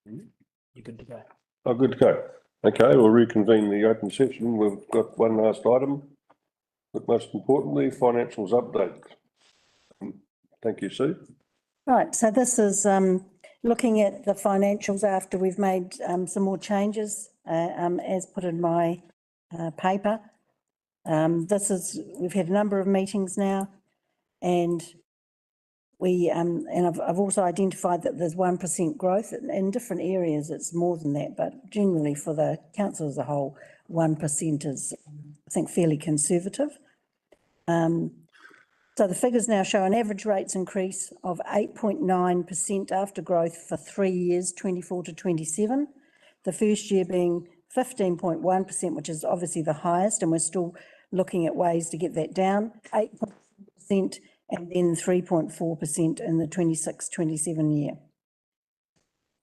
You're good to go. Oh, good to go. Okay, we'll reconvene the open session. We've got one last item, but most importantly, financials update. Thank you, Sue. Right, so this is looking at the financials after we've made some more changes as put in my paper. We've had a number of meetings now, and I've also identified that there's 1% growth in different areas. It's more than that, but generally for the council as a whole, 1% is, I think, fairly conservative. So the figures now show an average rates increase of 8.9% after growth for 3 years, 24 to 27. The first year being 15.1%, which is obviously the highest, and we're still looking at ways to get that down, 8%, and then 3.4% in the 26-27 year.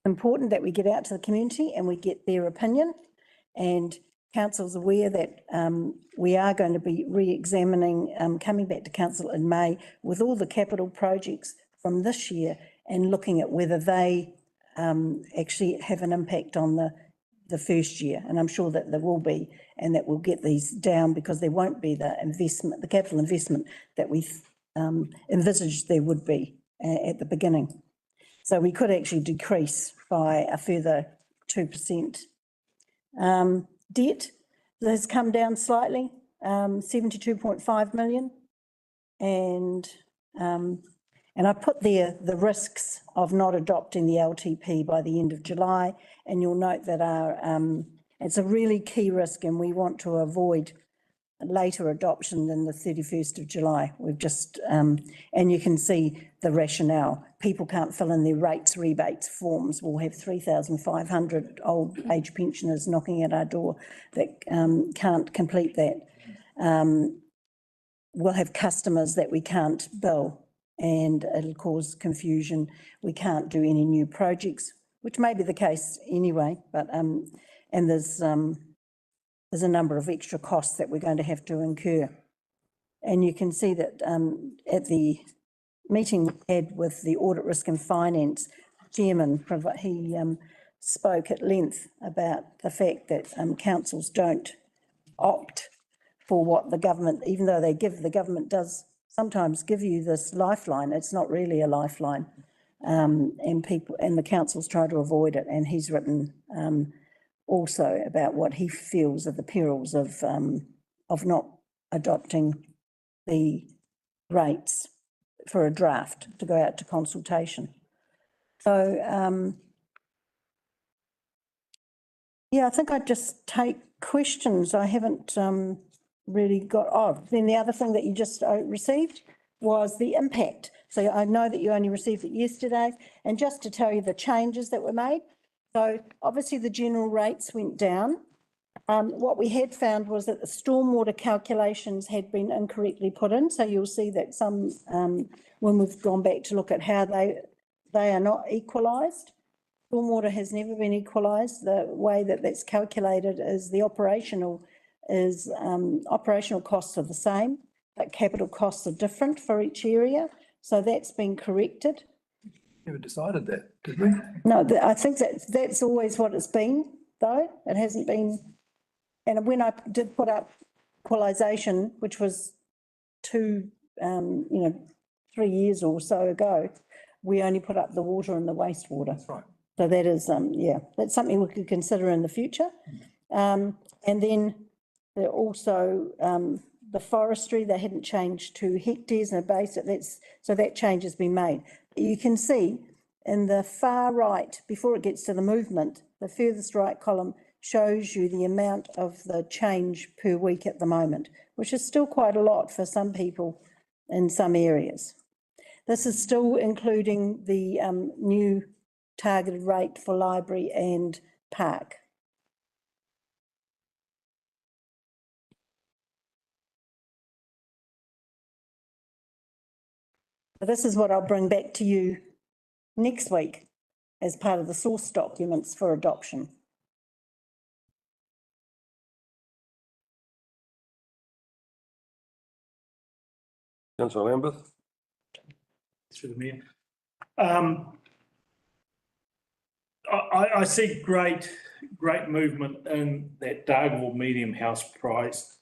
Important that we get out to the community and we get their opinion, and council's aware that we are going to be re-examining, coming back to council in May with all the capital projects from this year and looking at whether they actually have an impact on the first year. And I'm sure that there will be, and that we'll get these down because there won't be the investment, the capital investment that we envisaged there would be at the beginning. So we could actually decrease by a further 2%. Debt has come down slightly, 72.5 million. And I put there the risks of not adopting the LTP by the end of July. And you'll note that it's a really key risk, and we want to avoid later adoption than the 31st of July. We've just, and you can see the rationale. People can't fill in their rates rebates forms. We'll have 3,500 old age pensioners knocking at our door that can't complete that. We'll have customers that we can't bill, and it'll cause confusion. We can't do any new projects, which may be the case anyway, but and there's a number of extra costs that we're going to have to incur. And you can see that at the meeting we had with the Audit, Risk and Finance Chairman, he spoke at length about the fact that councils don't opt for what the government, even though the government does sometimes give you this lifeline, it's not really a lifeline. And the councils try to avoid it. And he's written also about what he feels are the perils of not adopting the rates for a draft to go out to consultation. So, yeah, I think I'd just take questions. I haven't really got, then the other thing that you just received was the impact. So I know that you only received it yesterday, and just to tell you the changes that were made. So obviously the general rates went down. What we had found was that the stormwater calculations had been incorrectly put in. So you'll see that some, when we've gone back to look at how they are not equalised. Stormwater has never been equalised. The way that that's calculated is the operational costs are the same, but capital costs are different for each area. So that's been corrected. Never decided that, did we? No, I think that's always what it's been, though. It hasn't been. And when I did put up equalisation, which was 3 years or so ago, we only put up the water and the wastewater. That's right. So that is, that's something we could consider in the future. And then there also the forestry, they hadn't changed to hectares and a base. So that change has been made. You can see in the far right, before it gets to the movement, the furthest right column shows you the amount of the change per week at the moment, which is still quite a lot for some people in some areas. This is still including the new targeted rate for library and park. This is what I'll bring back to you next week as part of the source documents for adoption. Councillor Lambeth. Through the mayor. I see great movement in that Dargaville medium house price,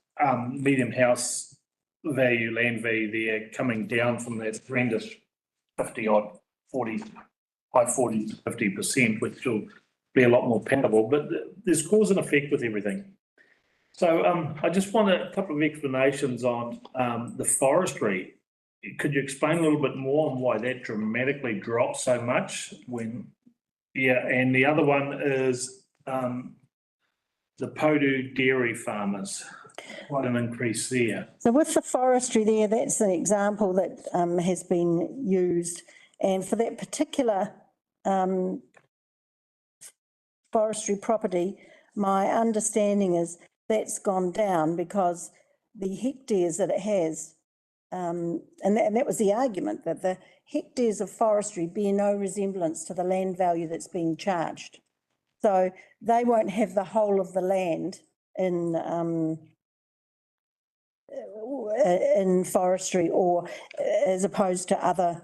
medium house value, land value there coming down from that horrendous 50 odd, 40, high 40 to 50%, which will be a lot more palatable, but there's cause and effect with everything. So I just want a couple of explanations on the forestry. Could you explain a little bit more on why that dramatically dropped so much when, yeah, and the other one is the Podu dairy farmers, quite an increase there. So with the forestry there, that's an example that has been used. And for that particular forestry property, my understanding is that's gone down because the hectares that it has, and that was the argument, that the hectares of forestry bear no resemblance to the land value that's being charged. So they won't have the whole of the land in forestry, or as opposed to other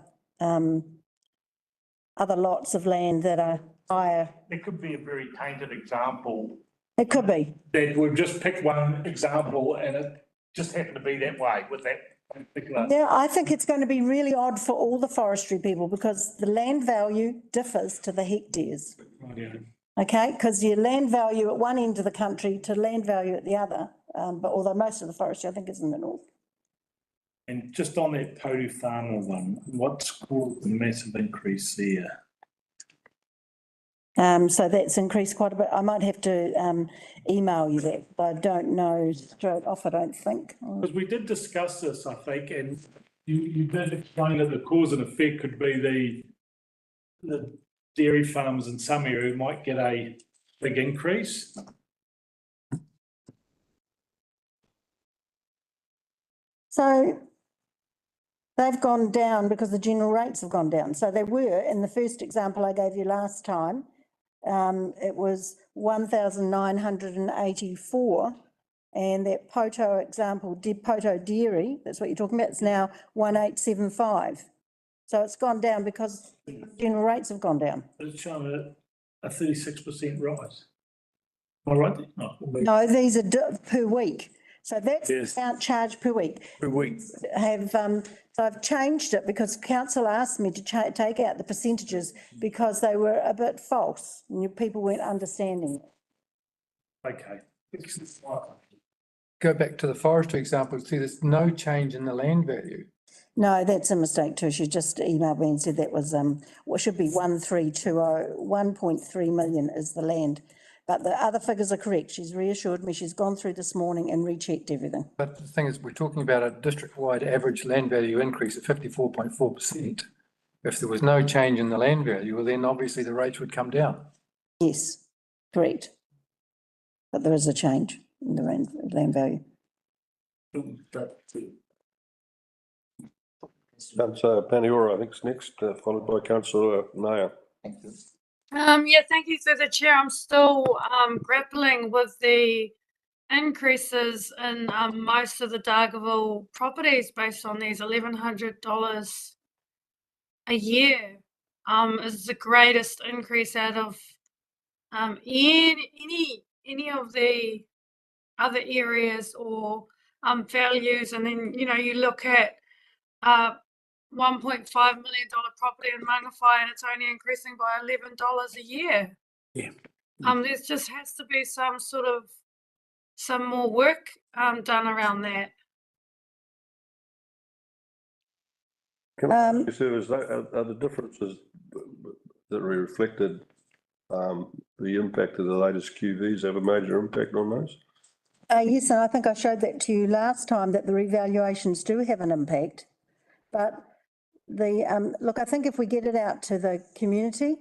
lots of land that are higher. It could be a very tainted example. It could be. That we've just picked one example and it just happened to be that way with that particular. Yeah, I think it's going to be really odd for all the forestry people because the land value differs to the hectares. Okay, because your land value at one end of the country to land value at the other, but although most of the forestry I think is in the north. And just on that Podu farmer one, what's caused the massive increase there? So that's increased quite a bit. I might have to email you that, but I don't know straight off, I don't think. Because we did discuss this, I think, and you did explain that the cause and effect could be the dairy farmers in some area might get a big increase. So they've gone down because the general rates have gone down. So they were, in the first example I gave you last time, it was 1,984, and that Poto example, Poto Dairy, that's what you're talking about, it's now 1,875. So it's gone down because general rates have gone down. But it's showing a 36% rise. Am I right? No, these are per week. So that's Yes. the amount charged per week. Per week. So I've changed it because council asked me to take out the percentages because they were a bit false and people weren't understanding it. Okay. Go back to the forestry example, see there's no change in the land value. No, that's a mistake too. She just emailed me and said that was, what should be 1320, 1.3 million is the land. But the other figures are correct. She's reassured me. She's gone through this morning and rechecked everything. But the thing is, we're talking about a district-wide average land value increase of 54.4%. If there was no change in the land value, well, then obviously the rates would come down. Yes, correct. But there is a change in the land value. Councillor Paniora, I think, is next, followed by Councillor Naya. Yeah, thank you through the chair. I'm still grappling with the increases in most of the Dargaville properties based on these $1,100 a year. Is the greatest increase out of any of the other areas or values, and then you look at $1.5 million property in Mangawhai and it's only increasing by $11 a year. Yeah. There just has to be some more work done around that. Are the differences that are reflected, the impact of the latest QVs have a major impact on those? Yes, and I think I showed that to you last time, that the revaluations do have an impact. But look, I think if we get it out to the community,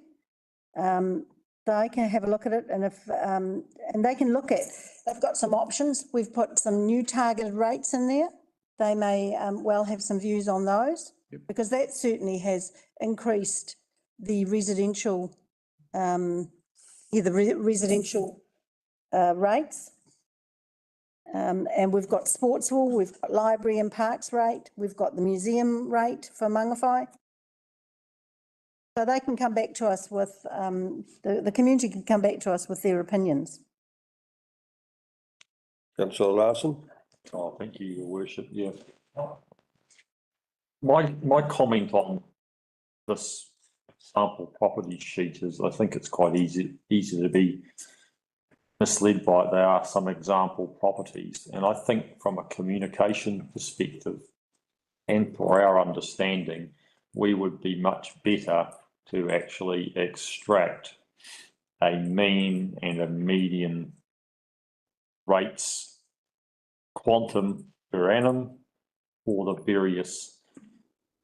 they can have a look at it, and and they can look at, they've got some options. We've put some new targeted rates in there. They may well have some views on those, because that certainly has increased the residential, residential rates. And we've got Sportsville, we've got Library and Parks rate, we've got the museum rate for Mangawhai. So they can come back to us with, the community can come back to us with their opinions. Councillor Larson? Oh, thank you, Your Worship, yeah. My comment on this sample property sheet is I think it's quite easy to be misled by it. There are some example properties, and I think from a communication perspective and for our understanding, we would be much better to actually extract a mean and a median rates quantum per annum for the various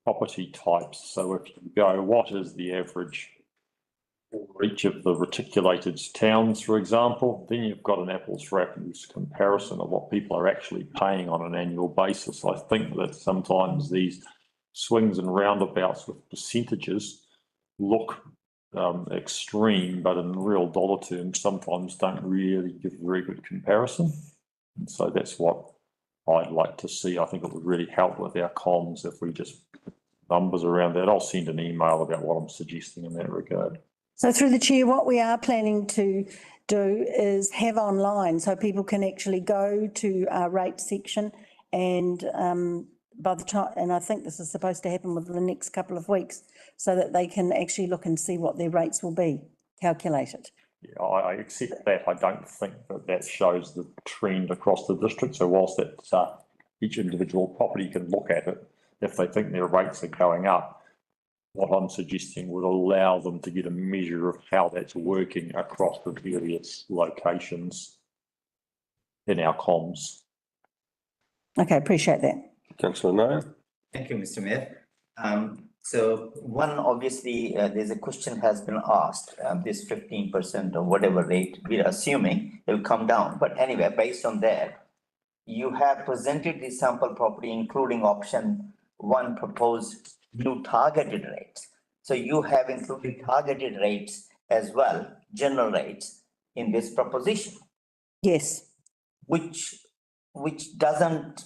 property types. So if you go, what is the average for each of the reticulated towns, for example, then you've got an apples for apples comparison of what people are actually paying on an annual basis. I think that sometimes these swings and roundabouts with percentages look extreme, but in real dollar terms, sometimes don't really give a very good comparison. And so that's what I'd like to see. I think it would really help with our comms if we just put numbers around that. I'll send an email about what I'm suggesting in that regard. So through the chair, what we are planning to do is have online so people can actually go to our rate section and by the time, and I think this is supposed to happen within the next couple of weeks, so that they can actually look and see what their rates will be calculated. Yeah, I accept that. I don't think that shows the trend across the district. So whilst that each individual property can look at it, if they think their rates are going up, what I'm suggesting would allow them to get a measure of how that's working across the various locations in our comms. Okay, appreciate that. Councillor Nair? Thank you, Mr. Mayor. So one, obviously, there's a question has been asked, this 15% or whatever rate, we're assuming it will come down. But anyway, based on that, you have presented the sample property, including option 1 proposed new targeted rates. So you have included targeted rates as well, general rates in this proposition, Yes. which doesn't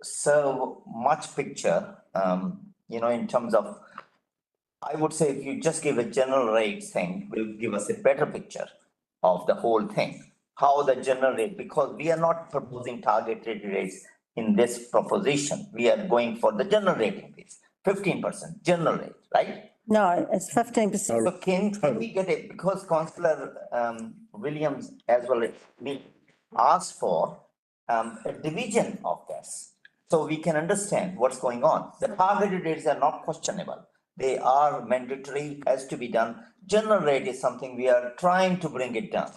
serve much picture, in terms of, I would say if you just give a general rates thing, will give us a better picture of the whole thing. How the general rate, because we are not proposing targeted rates in this proposition. We are going for the general rate increase, 15% general rate, right? No, it's 15%. So can we get it, because Councillor Williams as well as me asked for a division of this, so we can understand what's going on. The targeted rates are not questionable. They are mandatory, has to be done. General rate is something we are trying to bring it down.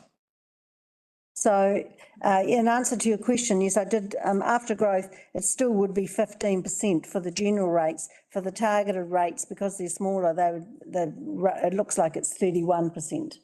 So in answer to your question, yes, I did, after growth, it still would be 15% for the general rates. For the targeted rates, because they're smaller, it looks like it's 31%.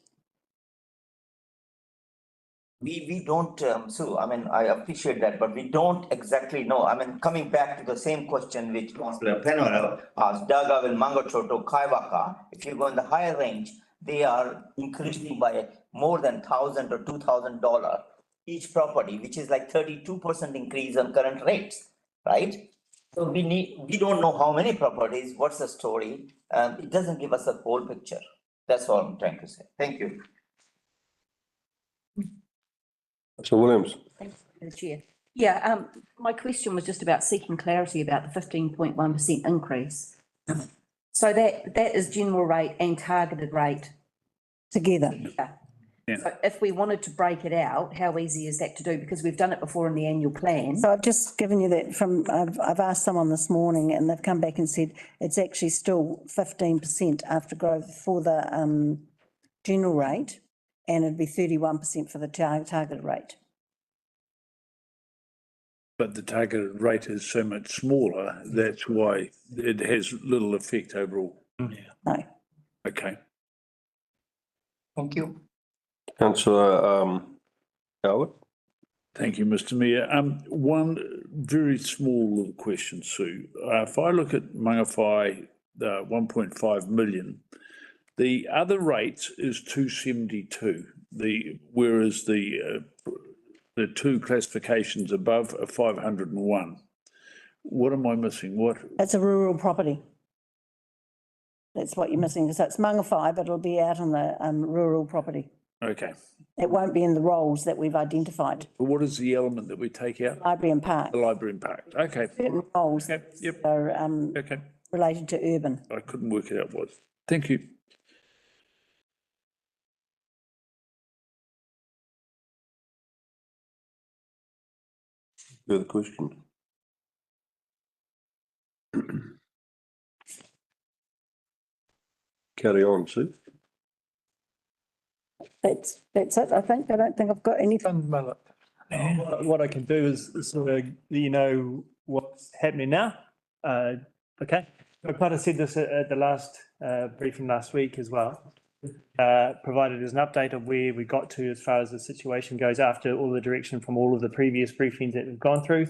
We don't, Sue, I mean, I appreciate that, but we don't exactly know. I mean, coming back to the same question which Councillor Penwell asked, Dargaville, Mangochoto, Kaiwaka, if you go in the higher range, they are increasing by more than $1,000 or $2,000 each property, which is like 32% increase on current rates, right? So we don't know how many properties, what's the story? It doesn't give us a whole picture. That's all I'm trying to say. Thank you. Councillor Williams? Thank you, Chair. Yeah, my question was just about seeking clarity about the 15.1% increase. So that is general rate and targeted rate Together. Yeah. So if we wanted to break it out, how easy is that to do? Because we've done it before in the annual plan. So I've just given you that from, I've asked someone this morning and they've come back and said it's actually still 15% after growth for the general rate, and it'd be 31% for the targeted rate. But the targeted rate is so much smaller, that's why it has little effect overall. No. Okay. Thank you. Councillor Howard? Thank you, Mr. Mayor. One very small little question, Sue. If I look at Mangawhai, 1.5 million, the other rate is 272. Whereas the two classifications above are 501. What am I missing? What? It's a rural property. That's what you're missing. So it's Mangawhai, but it'll be out on the rural property. Okay. It won't be in the roles that we've identified, But what is the element that we take out? library and park. The library impact. Okay. Certain roles Okay. Yep. are Okay. related to urban. I couldn't work it out what. Thank you. Further question? Carry on, Sue. That's it, I think. I don't think I've got anything. What I can do is sort of, what's happening now. Okay, I kind of said this at the last briefing last week as well. Provided as an update of where we got to as far as the situation goes after all the direction from all of the previous briefings that we've gone through.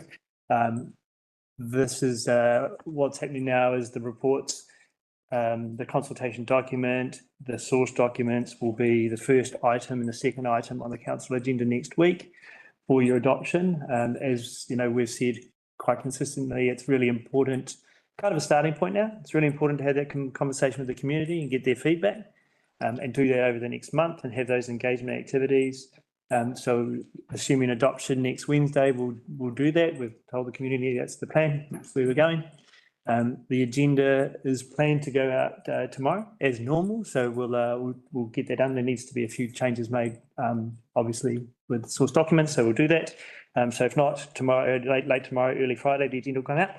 This is what's happening now is the reports, the consultation document, the source documents will be the first item and the second item on the council agenda next week for your adoption. As you know, we've said quite consistently, it's really important, kind of a starting point now. It's really important to have that conversation with the community and get their feedback, and do that over the next month and have those engagement activities. So assuming adoption next Wednesday, we'll do that. We've told the community that's the plan, that's where we're going. The agenda is planned to go out tomorrow as normal, so we'll get that done. There needs to be a few changes made, obviously with source documents, so we'll do that. So if not tomorrow, late tomorrow, early Friday, the agenda will come out,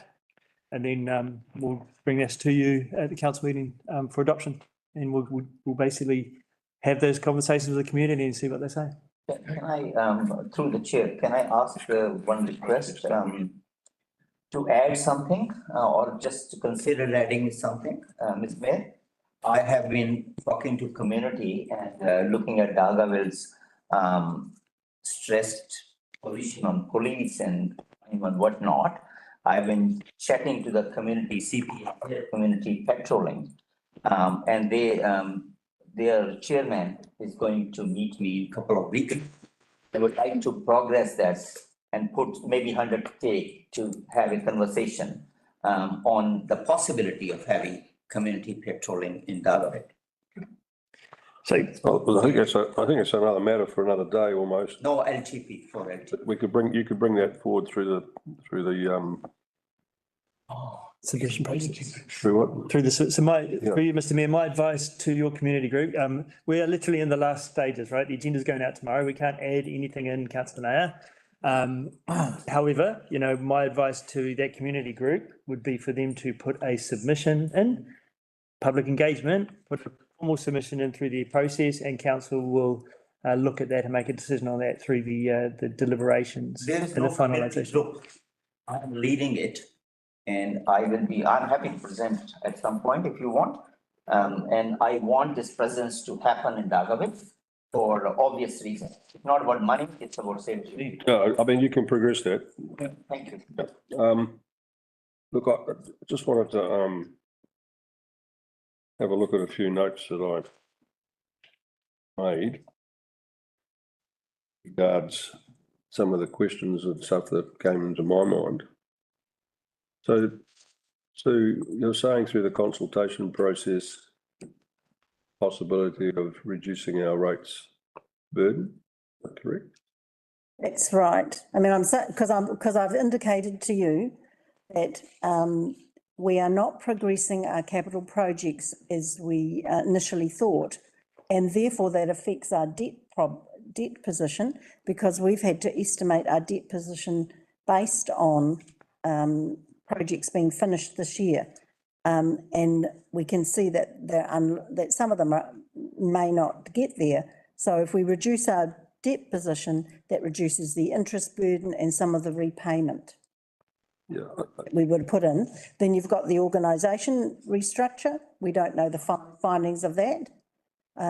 and then we'll bring this to you at the council meeting for adoption, and we'll basically have those conversations with the community and see what they say. Can I, through the chair, can I ask one request? To add something or just to consider adding something, Ms. Mayor? I have been talking to community and looking at Dargaville's stressed position on police and whatnot. I've been chatting to the community, CP, community patrolling, and their chairman is going to meet me in a couple of weeks. I would like to progress that and put maybe 100K to have a conversation on the possibility of having community patrolling in Dargaville. So Well, I think it's another matter for another day almost. No LTP for LTP. You could bring that forward through the submission process. through what? Through through you, Mr. Mayor, my advice to your community group, we are literally in the last stages, right? The agenda's going out tomorrow. We can't add anything in, Councillor Mayor. However, my advice to that community group would be for them to put a submission in, public engagement, put a formal submission in through the process, and council will look at that and make a decision on that through the deliberations There is and no the community finalisation. group. I'm leading it and I'm happy to present at some point if you want. And I want this presence to happen in Dargaville for obvious reasons. It's not about money, it's about safety. No, I mean, you can progress that. Thank you. Look, I just wanted to have a look at a few notes that I made regards some of the questions and stuff that came into my mind. So you're saying through the consultation process, possibility of reducing our rates burden, is that correct? That's right. I mean, because I've indicated to you that we are not progressing our capital projects as we initially thought, and therefore that affects our debt position, because we've had to estimate our debt position based on projects being finished this year. And we can see that that some of them may not get there. So if we reduce our debt position, that reduces the interest burden and some of the repayment Yeah. we would put in. Then you've got the organisation restructure. We don't know the findings of that.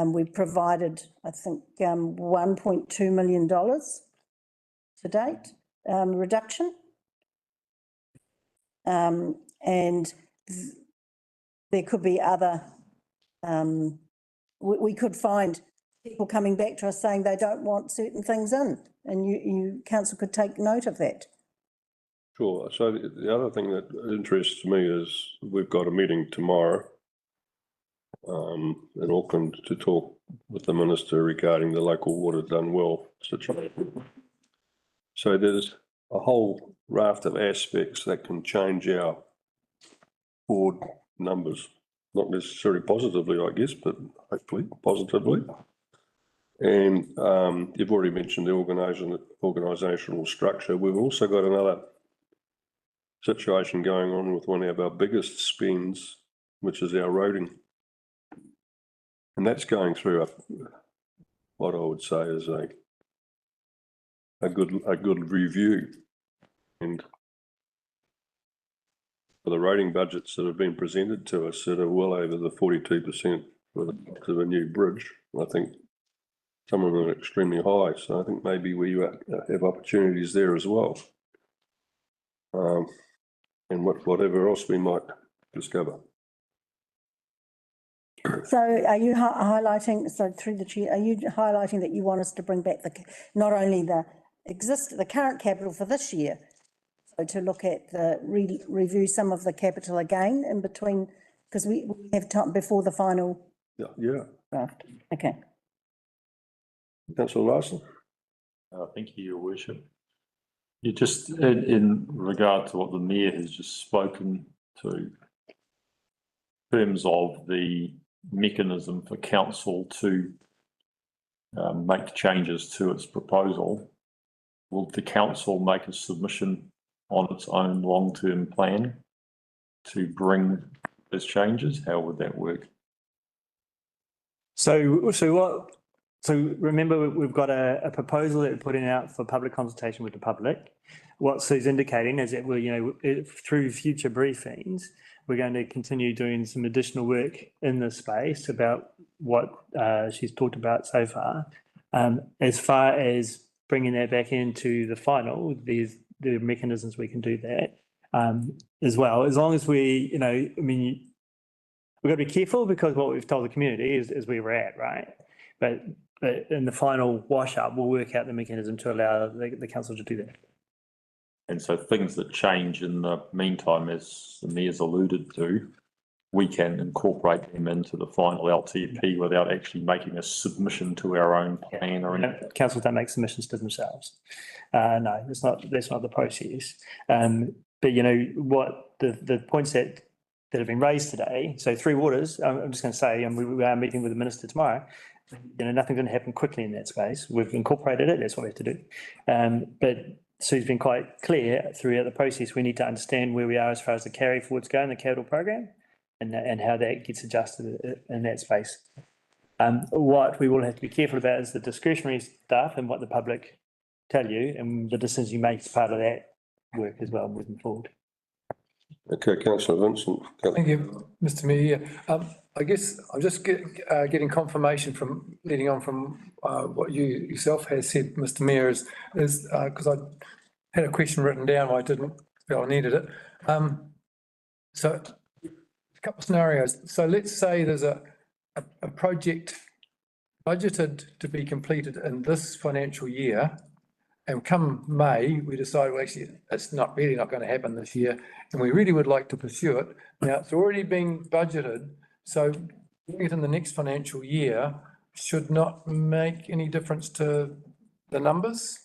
We've provided, I think, $1.2 million to date reduction. And there could be other, we could find people coming back to us saying they don't want certain things in, and you council could take note of that. Sure. So the other thing that interests me is we've got a meeting tomorrow in Auckland to talk with the minister regarding the local water done well situation. So there's a whole raft of aspects that can change our board numbers, not necessarily positively, I guess, but hopefully positively. And you've already mentioned the organisational structure. We've also got another situation going on with one of our biggest spends, which is our roading. And that's going through what I would say is a good review. And for the roading budgets that have been presented to us that are well over the 42% for the cost of a new bridge, I think some of them are extremely high. So I think maybe we have opportunities there as well. And whatever else we might discover. So are you highlighting, so through the chair, are you highlighting that you want us to bring back not only the current capital for this year, so to look at review some of the capital again in between, because we have time before the final Yeah. draft. Okay. Councillor Larson. Thank you, Your Worship. You just, in regard to what the Mayor has just spoken to, in terms of the mechanism for council to make changes to its proposal, will the council make a submission on its own long-term plan to bring those changes? How would that work? So remember, we've got a proposal that we're putting out for public consultation with the public. What Sue's indicating is that through future briefings, we're going to continue doing some additional work in this space about what she's talked about so far. As far as bringing that back into the final, there are mechanisms we can do that as well. As long as we've got to be careful, because what we've told the community is where we're at, right? But in the final wash up, we'll work out the mechanism to allow the council to do that. And so things that change in the meantime, as the Mayor's alluded to, we can incorporate them into the final LTP without actually making a submission to our own plan or anything. Councils don't make submissions to themselves. No, that's not the process. But what the points that have been raised today, so Three Waters, I'm just going to say, and we are meeting with the minister tomorrow, nothing's going to happen quickly in that space. We've incorporated it, that's what we have to do. But Sue's been quite clear throughout the process, we need to understand where we are as far as the carry forwards go in the capital program and how that gets adjusted in that space. What we will have to be careful about is the discretionary stuff and what the public tell you, and the decisions you make as part of that work as well moving forward. Okay, Councillor Vincent. Thank you, Mr. Mayor. I guess I'm just getting confirmation from leading on from what you yourself has said, Mr. Mayor, is because I had a question written down, I didn't feel I needed it. So a couple of scenarios. So let's say there's a project budgeted to be completed in this financial year, and come May, we decide, well, actually, it's not really not going to happen this year, and we really would like to pursue it. Now, it's already been budgeted, so doing it in the next financial year should not make any difference to the numbers.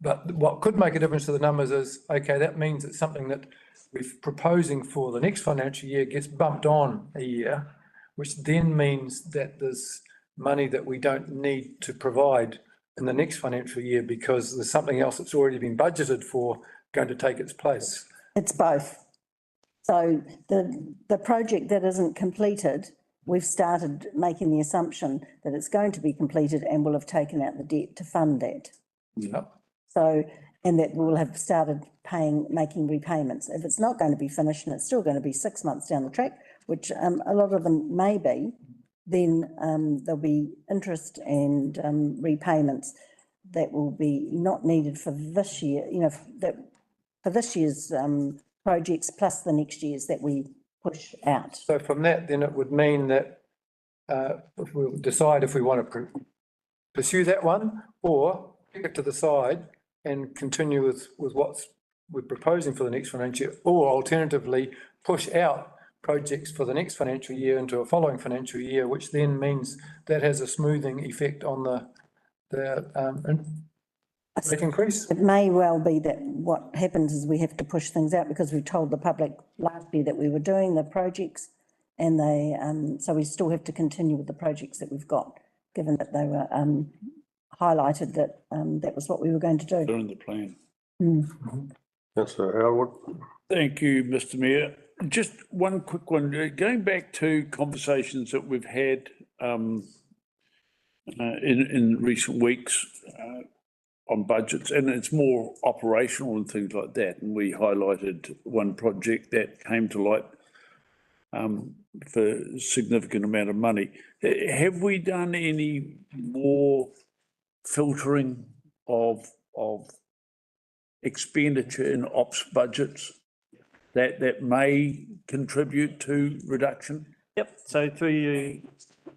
But what could make a difference to the numbers is, okay, that means it's something that we're proposing for the next financial year gets bumped on a year, which then means that there's money that we don't need to provide in the next financial year because there's something else that's already been budgeted for going to take its place. It's both. So the project that isn't completed, we've started making the assumption that it's going to be completed and we'll have taken out the debt to fund that. Yep. So, and that we'll have started making repayments. If it's not going to be finished and it's still going to be 6 months down the track, which a lot of them may be, then there'll be interest and repayments that will be not needed for this year, for this year's projects plus the next year's that we push out. So from that, then it would mean that if we'll decide if we want to pursue that one or pick it to the side and continue with what we're proposing for the next financial year, or alternatively push out projects for the next financial year into a following financial year, which then means that has a smoothing effect on the rate increase. It may well be that what happens is we have to push things out because we told the public last year that we were doing the projects and they, so we still have to continue with the projects that we've got, given that they were highlighted that that was what we were going to do. During the plan. Councillor Howard. Thank you, Mr Mayor. Just one quick one, going back to conversations that we've had in recent weeks on budgets, and it's more operational and things like that. And we highlighted one project that came to light for a significant amount of money. Have we done any more filtering of expenditure in ops budgets that may contribute to reduction? Yep, so through you,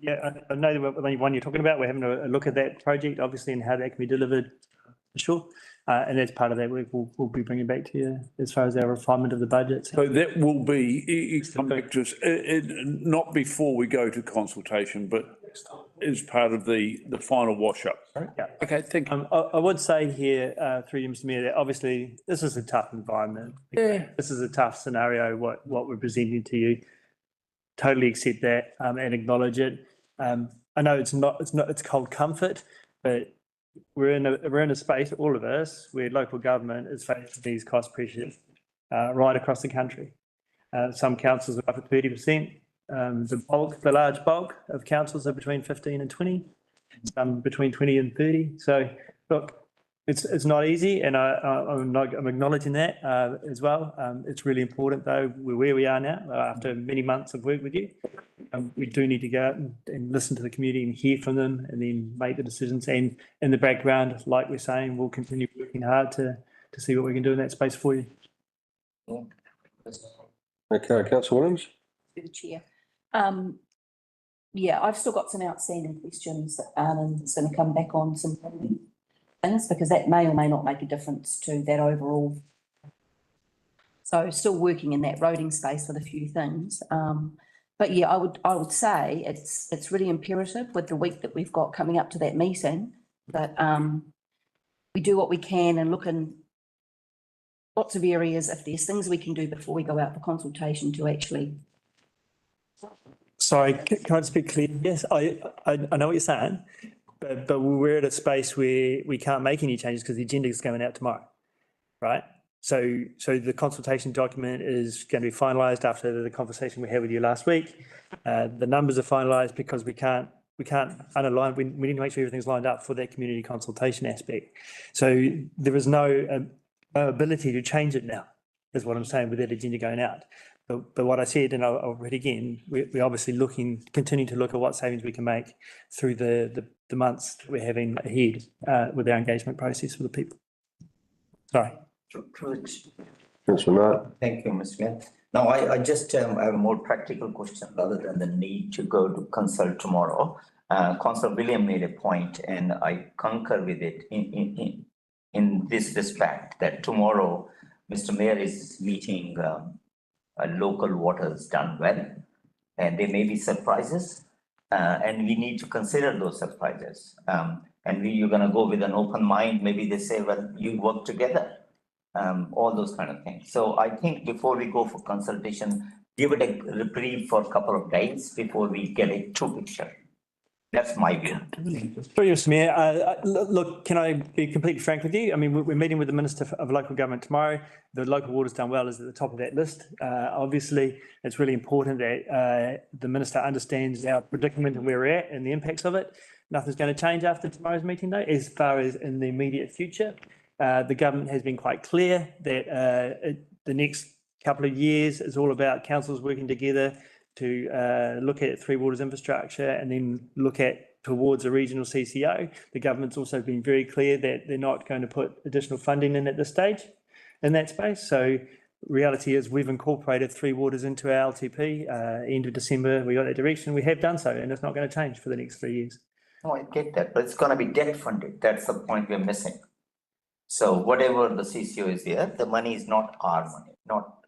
yeah, I know the one you're talking about, we're having a look at that project, obviously, and how that can be delivered, for sure. And as part of that work, we'll be bringing back to you as far as our refinement of the budget. So that will be, come back to us, not before we go to consultation, but as part of the final wash up. Yeah. Okay, thank you. I would say here, through you, Mr Mayor, that obviously this is a tough environment. Yeah. This is a tough scenario, what we're presenting to you. Totally accept that and acknowledge it. I know it's cold comfort, but we're in a space, all of us, where local government is facing these cost pressures right across the country. Some councils are up at 30%. The large bulk of councils are between 15 and 20, some between 20 and 30. So look, it's not easy, and I'm acknowledging that as well. It's really important, though, we're where we are now after many months of work with you. We do need to go out and listen to the community and hear from them, and then make the decisions. And in the background, like we're saying, we'll continue working hard to see what we can do in that space for you. Okay, Councillor Williams. Through the chair. Yeah, I've still got some outstanding questions that Arlen's going to come back on some things, because that may or may not make a difference to that overall. So still working in that roading space with a few things. But yeah, I would say it's really imperative with the week that we've got coming up to that meeting that we do what we can and look in lots of areas if there's things we can do before we go out for consultation to actually. Sorry, can I just be clear? Yes, I know what you're saying, but we're at a space where we can't make any changes because the agenda is going out tomorrow, right? So the consultation document is going to be finalised after the conversation we had with you last week. The numbers are finalised because we can't unalign. We need to make sure everything's lined up for that community consultation aspect. So there is no ability to change it now, is what I'm saying, with that agenda going out. But what I said, and I'll read again, we're obviously continuing to look at what savings we can make through the months that we're having ahead with our engagement process with the people. Sorry. Councillor Martin. Thank you, Mr. Mayor. Now, I just have a more practical question rather than the need to go to consult tomorrow. Councillor William made a point, and I concur with it in this respect, that tomorrow Mr. Mayor is meeting local waters done well, and there may be surprises, and we need to consider those surprises. And you're going to go with an open mind. Maybe they say, well, you work together. All those kind of things. So I think before we go for consultation, give it a reprieve for a couple of days before we get a true picture. That's my view. Sorry, Mr. Mayor. Look, can I be completely frank with you? I mean, we're meeting with the Minister of Local Government tomorrow. The local waters done well is at the top of that list. Obviously, it's really important that the Minister understands our predicament and where we're at and the impacts of it. Nothing's going to change after tomorrow's meeting, though, as far as in the immediate future. The government has been quite clear that the next couple of years is all about councils working together to look at Three Waters infrastructure and then look at towards a regional CCO. The government's also been very clear that they're not going to put additional funding in at this stage in that space. So reality is we've incorporated Three Waters into our LTP. End of December, we got that direction. We have done so, and it's not going to change for the next 3 years. No, I get that, but it's going to be debt funded. That's the point we're missing. So whatever the CCO is here, the money is not our money, not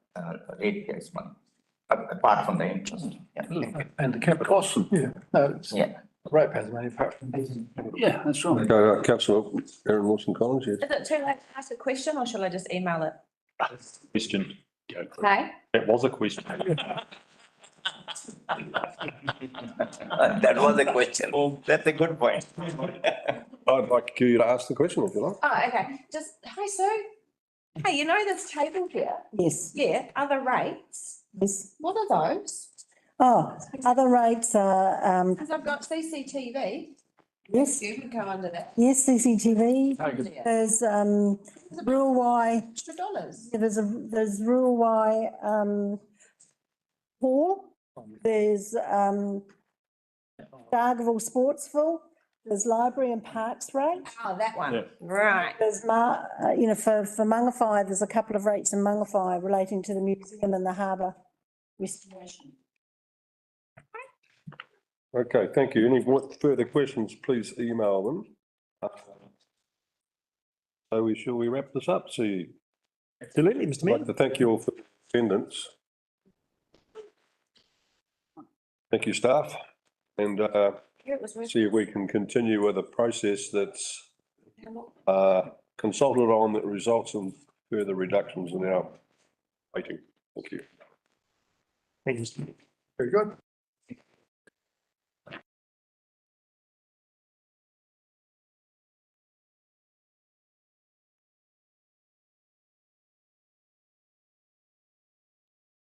ratepayers' money. apart from the interest. Yeah, thank you. And the capital. Awesome. Yeah, no, it's Yeah. ratepayers money apart from. Yeah, that's right. Okay, councillor Aaron Wilson Collins, yes. Is it too late to ask a question or shall I just email it? Question. Go for it. Okay. That was a question. That was a question. That's a good point. I'd like you to ask the question if you like. Oh, okay. Just, hi Sue. Hey, you know this table here? Yes, Yeah, other rates. yes. What are those? Oh, other rates are, Because I've got CCTV. yes, You can go under that. yes, CCTV. Yeah. There's, Rural Y, Extra dollars. yeah, there's Rural Y, Hall. There's, Dargaville Sportsville. There's Library and Parks rate. Oh, that Yeah. one. Right. There's for Mangawhai, there's a couple of rates in Mangawhai relating to the museum and the harbour restoration. Okay, thank you. Any further questions, please email them. So shall we wrap this up? See, Absolutely, Mr. I'd Mayor. like to thank you all for attendance. Thank you, staff, and Yeah, it was really. see if we can continue with a process that's consulted on that results in further reductions in our waiting. Thank you. Thank you, Mr. Mayor. Very good.